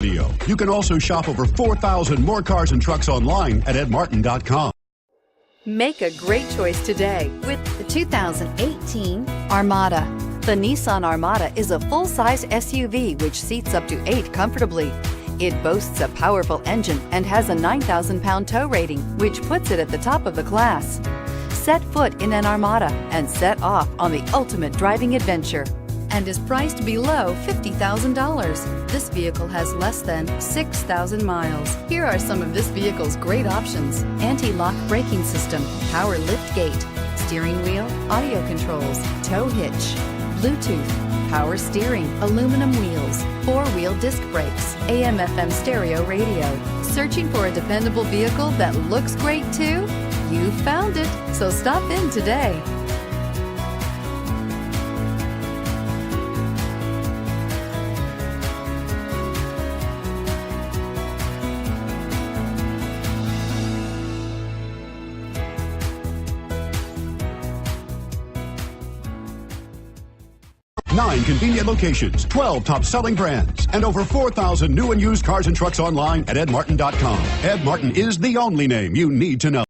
You can also shop over 4,000 more cars and trucks online at edmartin.com. Make a great choice today with the 2018 Armada. The Nissan Armada is a full-size SUV which seats up to 8 comfortably. It boasts a powerful engine and has a 9,000-pound tow rating, which puts it at the top of the class. Set foot in an Armada and set off on the ultimate driving adventure, and is priced below $50,000. This vehicle has less than 6,000 miles. Here are some of this vehicle's great options: anti-lock braking system, power lift gate, steering wheel audio controls, tow hitch, Bluetooth, power steering, aluminum wheels, 4-wheel disc brakes, AM/FM stereo radio. Searching for a dependable vehicle that looks great too? You found it, so stop in today. Nine convenient locations, 12 top-selling brands, and over 4,000 new and used cars and trucks online at edmartin.com. Ed Martin is the only name you need to know.